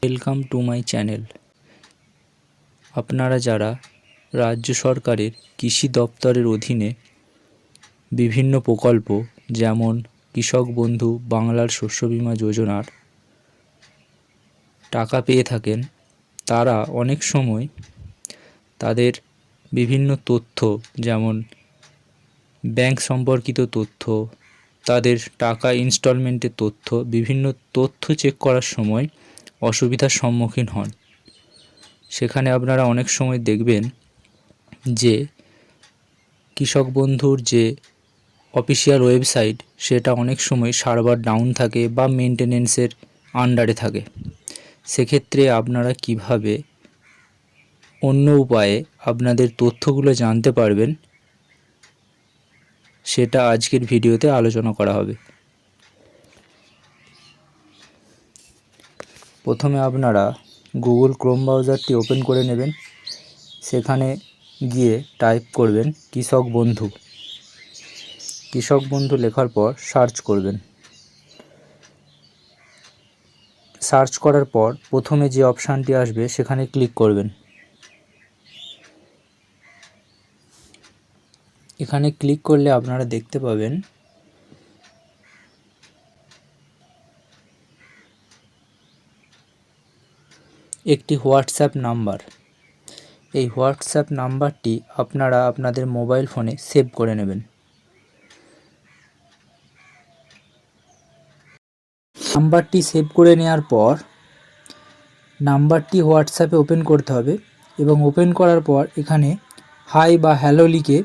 Welcome to my channel. আপনারা যারা রাজ্য সরকারের কৃষি দপ্তরের অধীনে বিভিন্ন প্রকল্প যেমন কৃষক বন্ধু, বাংলার শস্য বীমা যোজনার টাকা পেয়ে থাকেন, তারা অনেক সময় তাদের বিভিন্ন তথ্য যেমন ব্যাংক সম্পর্কিত তথ্য, তাদের টাকা ইনস্টলমেন্টের তথ্য, বিভিন্ন তথ্য চেক করার সময় অসুবিধার সম্মুখীন হন। সেখানে আপনারা অনেক সময় দেখবেন যে কৃষক বন্ধুর যে অফিসিয়াল ওয়েবসাইট সেটা অনেক সময় সার্ভার ডাউন থাকে বা মেনটেনেন্সের আন্ডারে থাকে। সেক্ষেত্রে আপনারা কিভাবে অন্য উপায়ে আপনাদের তথ্যগুলো জানতে পারবেন সেটা আজকের ভিডিওতে আলোচনা করা হবে। প্রথমে আপনারা গুগল ক্রোম ব্রাউজারটি ওপেন করে নেবেন। সেখানে গিয়ে টাইপ করবেন কৃষক বন্ধু। কৃষক বন্ধু লেখার পর সার্চ করবেন। সার্চ করার পর প্রথমে যে অপশানটি আসবে সেখানে ক্লিক করবেন। এখানে ক্লিক করলে আপনারা দেখতে পাবেন একটি হোয়াটসঅ্যাপ নাম্বার। এই হোয়াটসঅ্যাপ নাম্বারটি আপনারা আপনাদের মোবাইল ফোনে সেভ করে নেবেন। নাম্বারটি সেভ করে নেওয়ার পর নাম্বারটি হোয়াটসঅ্যাপে ওপেন করতে হবে এবং ওপেন করার পর এখানে হাই বা হ্যালো লিখে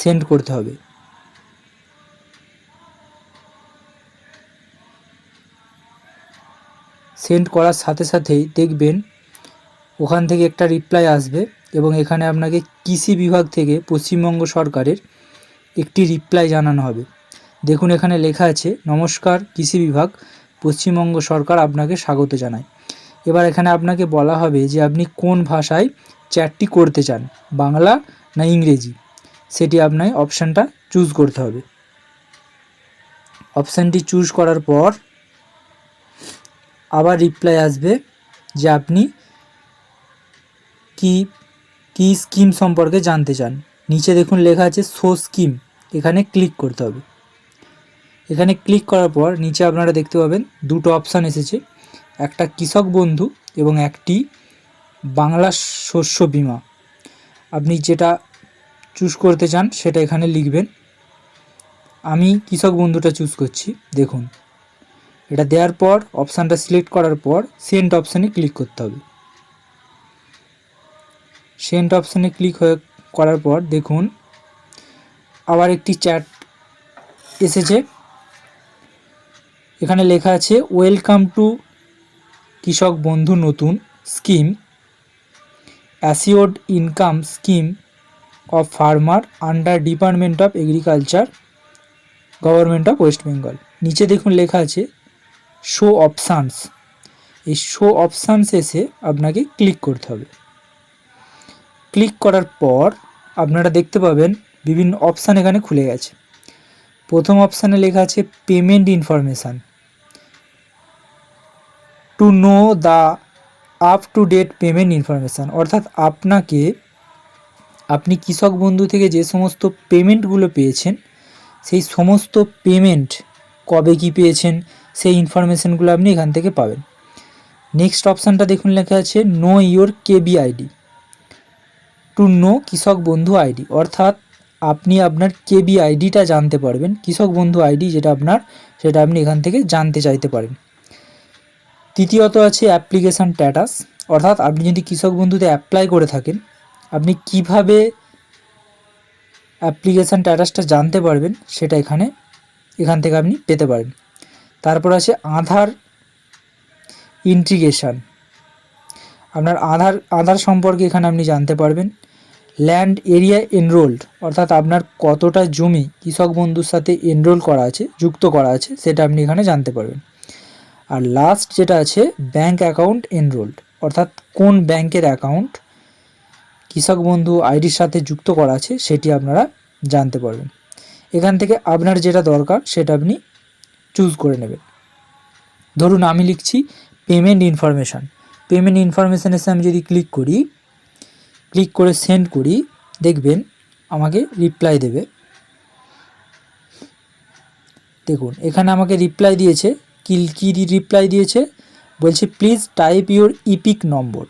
সেন্ড করতে হবে। সেন্ড করার সাথে সাথেই দেখবেন ওখান থেকে একটা রিপ্লাই আসবে এবং এখানে আপনাকে কৃষি বিভাগ থেকে পশ্চিমবঙ্গ সরকারের একটি রিপ্লাই জানানো হবে। দেখুন এখানে লেখা আছে, নমস্কার কৃষি বিভাগ, পশ্চিমবঙ্গ সরকার আপনাকে স্বাগত জানায়। এবার এখানে আপনাকে বলা হবে যে আপনি কোন ভাষায় চ্যাটটি করতে চান, বাংলা না ইংরেজি, সেটি আপনাকে অপশানটা চুজ করতে হবে। অপশানটি চুজ করার পর আবার রিপ্লাই আসবে যে আপনি কি স্কিম সম্পর্কে জানতে চান। নিচে দেখুন লেখা আছে শো স্কিম, এখানে ক্লিক করতে হবে। এখানে ক্লিক করার পর নিচে আপনারা দেখতে পাবেন দুটো অপশান এসেছে, একটা কৃষক বন্ধু এবং একটি বাংলা শস্য বীমা। আপনি যেটা চুজ করতে চান সেটা এখানে লিখবেন। আমি কৃষক বন্ধুটা চুজ করছি। দেখুন এটা দেওয়ার পর অপশানটা সিলেক্ট করার পর সেন্ড অপশানে ক্লিক করতে হবে। সেন্ড অপশানে ক্লিক করার পর দেখুন আবার একটি চ্যাট এসেছে। এখানে লেখা আছে ওয়েলকাম টু কৃষক বন্ধু নতুন scheme, assured income scheme of farmer under department of agriculture, government of West Bengal. নিচে দেখুন লেখা আছে শো অপশানস। এই শো অপশানস এসে আপনাকে ক্লিক করতে হবে। ক্লিক করার পর আপনারা দেখতে পাবেন বিভিন্ন অপশান এখানে খুলে গেছে। প্রথম অপশানে লেখা আছে payment information, to know the up to date payment information, অর্থাৎ আপনি কৃষক বন্ধু থেকে যে সমস্ত পেমেন্টগুলো পেয়েছেন সেই সমস্ত পেমেন্ট কবে কি পেয়েছেন সেই ইনফরমেশানগুলো আপনি এখান থেকে পাবেন। নেক্সট অপশানটা দেখুন লেখা আছে know your KB ID, to know Krishak Bandhu ID, অর্থাৎ আপনি আপনার কেবি আইডিটা জানতে পারবেন। কৃষক বন্ধু আইডি যেটা আপনার, সেটা আপনি এখান থেকে জানতে চাইতে পারেন। তৃতীয়ত আছে অ্যাপ্লিকেশান স্ট্যাটাস, অর্থাৎ আপনি যদি কৃষক বন্ধুতে অ্যাপ্লাই করে থাকেন আপনি কিভাবে অ্যাপ্লিকেশান স্ট্যাটাসটা জানতে পারবেন সেটা এখান থেকে আপনি পেতে পারেন। তারপর আছে আধার ইন্টিগ্রেশন, আপনার আধার সম্পর্কে এখানে আপনি জানতে পারবেন। ল্যান্ড এরিয়া এনরোল্ড, অর্থাৎ আপনার কতটা জমি কৃষক বন্ধুর সাথে এনরোল করা আছে, যুক্ত করা আছে, সেটা আপনি এখানে জানতে পারবেন। আর লাস্ট যেটা আছে ব্যাঙ্ক অ্যাকাউন্ট এনরোল্ড, অর্থাৎ কোন ব্যাংকের অ্যাকাউন্ট কৃষক বন্ধু আইডির সাথে যুক্ত করা আছে সেটি আপনারা জানতে পারবেন। এখান থেকে আপনার যেটা দরকার সেটা আপনি চুজ করে নেবেন। ধরুন আমি লিখছি পেমেন্ট ইনফরমেশান, পেমেন্ট ইনফরমেশান এসে আমি যদি ক্লিক করে সেন্ড করি, দেখবেন আমাকে রিপ্লাই দেবে। দেখুন এখানে আমাকে রিপ্লাই দিয়েছে, কি রিপ্লাই দিয়েছে, বলছে প্লিজ টাইপ ইউর ইপিক নম্বর।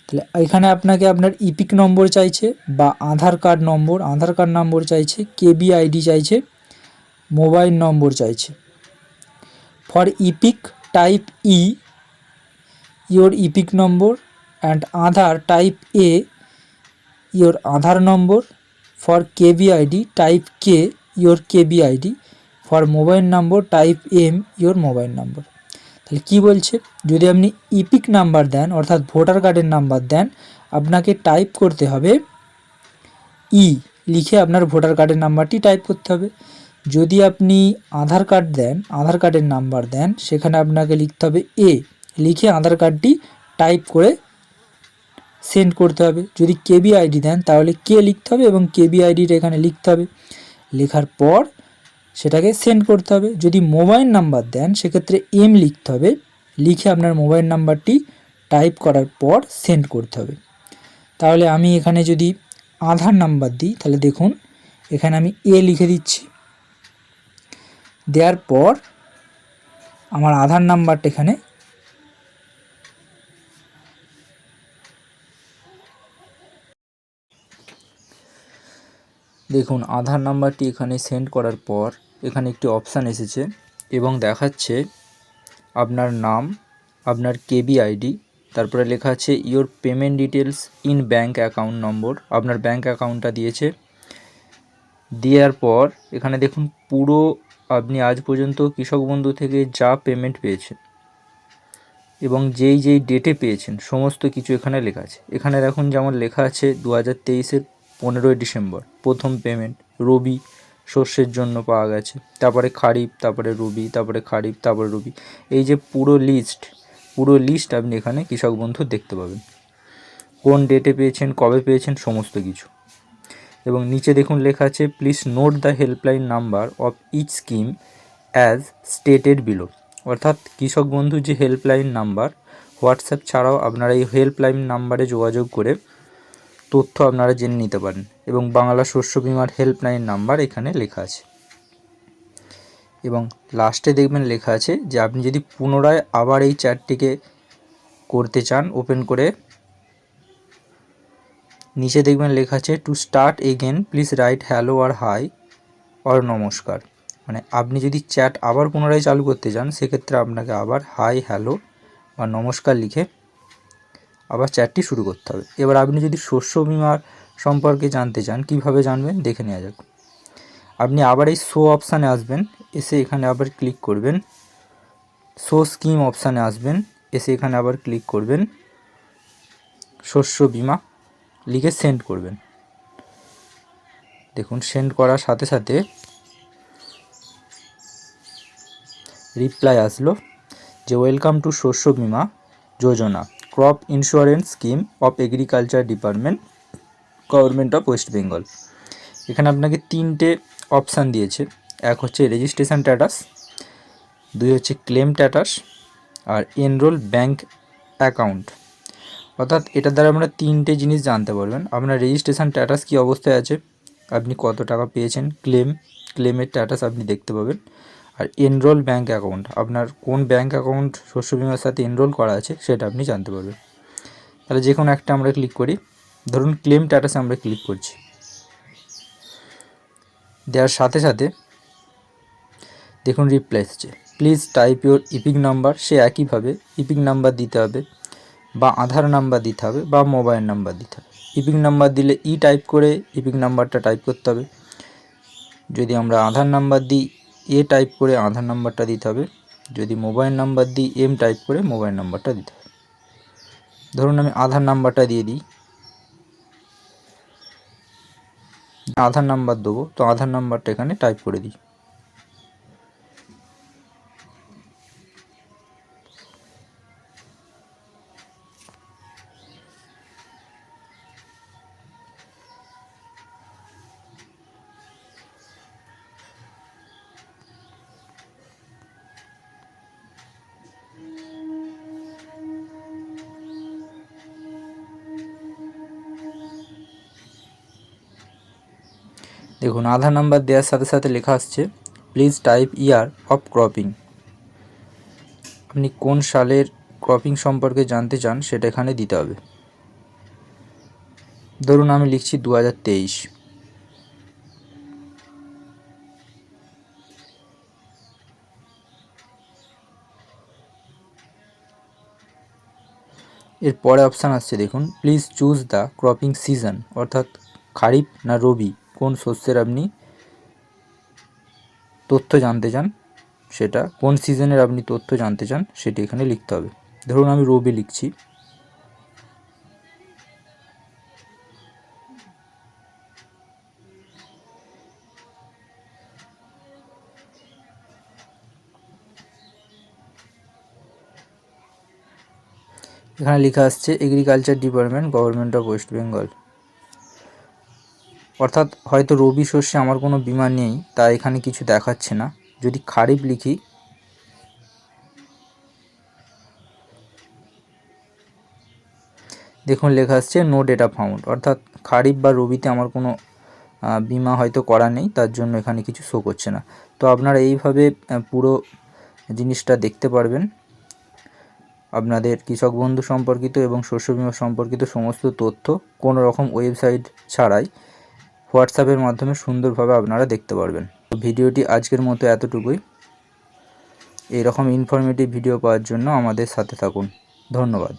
তাহলে এখানে আপনাকে আপনার ইপিক নম্বর চাইছে বা আধার কার্ড নম্বর চাইছে, কেবি আইডি চাইছে, মোবাইল নম্বর চাইছে। For epic type E your epic number and Aadhaar type A your Aadhaar number, for KBID type K your KBID, for mobile number type M your mobile number। তাহলে কি বলছে, যদি আপনি epic number দেন অর্থাৎ voter কার্ডের number দেন, আপনাকে type করতে হবে ই লিখে আপনার ভোটার কার্ডের নাম্বারটি টাইপ করতে হবে। যদি আপনি আধার কার্ড দেন, আধার কার্ডের নাম্বার দেন, সেখানে আপনাকে লিখতে হবে এ লিখে আধার কার্ডটি টাইপ করে সেন্ড করতে হবে। যদি কেবি আইডি দেন তাহলে কে লিখতে হবে এবং কেবি আইডিটা এখানে লিখতে হবে, লেখার পর সেটাকে সেন্ড করতে হবে। যদি মোবাইল নাম্বার দেন সেক্ষেত্রে এম লিখতে হবে, লিখে আপনার মোবাইল নাম্বারটি টাইপ করার পর সেন্ড করতে হবে। তাহলে আমি এখানে যদি আধার নাম্বার দিই, তাহলে দেখুন এখানে আমি এ লিখে দিচ্ছি, দেওয়ার পর আমার আধার নাম্বারটা এখানে দেখুন আধার নাম্বারটি এখানে সেন্ড করার পর এখানে একটি অপশান এসেছে এবং দেখাচ্ছে আপনার নাম, আপনার কেবি আইডি, তারপরে লেখা আছে your payment details in bank account number, আপনার ব্যাঙ্ক অ্যাকাউন্টটা দিয়েছে। দেওয়ার পর এখানে দেখুন পুরো আপনি আজ পর্যন্ত কৃষক বন্ধু থেকে যা পেমেন্ট পেয়েছেন এবং যেই ডেটে পেয়েছেন সমস্ত কিছু এখানে লেখা আছে। এখানে দেখুন যেমন লেখা আছে 2023-এর 15ই ডিসেম্বর প্রথম পেমেন্ট, রবি শস্যের জন্য পাওয়া গেছে, তারপরে খারিফ, তারপরে রবি, তারপরে খারিফ, তারপরে রবি। এই যে পুরো লিস্ট আপনি এখানে কৃষক বন্ধু দেখতে পাবেন, কোন ডেটে পেয়েছেন, কবে পেয়েছেন, সমস্ত কিছু। এবং নিচে দেখুন লেখা আছে please note the helpline number of each scheme as stated below. অর্থাৎ কৃষক বন্ধু যে হেল্পলাইন নাম্বার, হোয়াটসঅ্যাপ ছাড়াও আপনারা এই হেল্পলাইন নাম্বারে যোগাযোগ করে তথ্য আপনারা জেনে নিতে পারেন। এবং বাংলা শস্য বিমার হেল্পলাইন নাম্বার এখানে লেখা আছে। এবং লাস্টে দেখবেন লেখা আছে যে আপনি যদি পুনরায় আবার এই চ্যাটটিকে করতে চান ওপেন করে, নিচে দেখবেন লেখা আছে to start again please write hello আর হাই আর নমস্কার। মানে আপনি যদি চ্যাট আবার পুনরায় চালু করতে চান সেক্ষেত্রে আপনাকে আবার হাই, হ্যালো বা নমস্কার লিখে আবার চ্যাটটি শুরু করতে হবে। এবার আপনি যদি শস্য বিমার সম্পর্কে জানতে চান, কিভাবে জানবেন দেখে নেওয়া যাক। আপনি আবার এই শো অপশানে আসবেন, এসে এখানে আবার ক্লিক করবেন, শো স্কিম অপশানে আসবেন, এসে এখানে আবার ক্লিক করবেন, শস্য বিমা লিখে সেন্ড করবেন। দেখুন সেন্ড করার সাথে সাথে রিপ্লাই আসলো যে ওয়েলকাম টু শস্য বিমা যোজনা crop insurance scheme of agriculture department government of West Bengal. এখানে আপনাকে 3টে অপশান দিয়েছে, এক হচ্ছে রেজিস্ট্রেশন স্ট্যাটাস, 2 হচ্ছে ক্লেম স্ট্যাটাস, আর এনরোল ব্যাঙ্ক অ্যাকাউন্ট। অর্থাৎ এটার দ্বারা আপনারা 3টে জিনিস জানতে পারবেন। আপনার রেজিস্ট্রেশন স্ট্যাটাস কী অবস্থায় আছে, আপনি কত টাকা পেয়েছেন, ক্লেমের স্ট্যাটাস আপনি দেখতে পাবেন। আর এনরোল ব্যাঙ্ক অ্যাকাউন্ট, আপনার কোন ব্যাঙ্ক অ্যাকাউন্ট শস্য বিমার সাথে এনরোল করা আছে সেটা আপনি জানতে পারবেন। তাহলে যে কোনো একটা আমরা ক্লিক করি, ধরুন ক্লেম স্ট্যাটাসে আমরা ক্লিক করছি। দেওয়ার সাথে সাথে দেখুন রিপ্লাই এসেছে please type your EPIC number. সে একইভাবে ইপিক নাম্বার দিতে হবে বা আধার নাম্বার দিতে হবে বা মোবাইল নাম্বার দিতে হবে। ইপিক নাম্বার দিলে ই টাইপ করে ইপিক নাম্বারটা টাইপ করতে হবে। যদি আমরা আধার নাম্বার দিই এ টাইপ করে আধার নাম্বারটা দিতে হবে। যদি মোবাইল নাম্বার দিই এম টাইপ করে মোবাইল নাম্বারটা দিতে হবে। ধরুন আমি আধার নাম্বারটা দিয়ে দিই, আধার নাম্বার দেবো, তো আধার নাম্বারটা এখানে টাইপ করে দিই। দেখুন আধার নাম্বার দেওয়ার সাথে সাথে লেখা আসছে please type year of cropping. আপনি কোন সালের ক্রপিং সম্পর্কে জানতে চান সেটা এখানে দিতে হবে। ধরুন আমি লিখছি 2023। এর পরে অপশান আসছে দেখুন please choose the cropping season, অর্থাৎ খারিফ না রবি কোন শস্যের আপনি তথ্য জানতে চান, সেটা কোন সিজনের আপনি তথ্য জানতে চান সেটি এখানে লিখতে হবে। ধরুন আমি রবি লিখছি। এখানে লেখা আসছে agriculture department, government of West Bengal. অর্থাৎ হয়তো রবি শস্যে আমার কোনো বীমা নেই, তা এখানে কিছু দেখাচ্ছে না। যদি খারিফ লিখি, দেখুন লেখা আসছে নো ডেটা ফাউন্ড, অর্থাৎ খারিফ বা রবিতে আমার কোনো বীমা হয়তো করা নেই, তার জন্য এখানে কিছু শো করছে না। তো আপনারা এইভাবে পুরো জিনিসটা দেখতে পারবেন। আপনাদের কৃষক বন্ধু সম্পর্কিত এবং শস্য বীমা সম্পর্কিত সমস্ত তথ্য কোনো রকম ওয়েবসাইট ছাড়াই হোয়াটসঅ্যাপের মাধ্যমে সুন্দরভাবে আপনারা দেখতে পারবেন। তো ভিডিওটি আজকের মতো এতটুকুই। এরকম ইনফরমেটিভ ভিডিও পাওয়ার জন্য আমাদের সাথে থাকুন। ধন্যবাদ।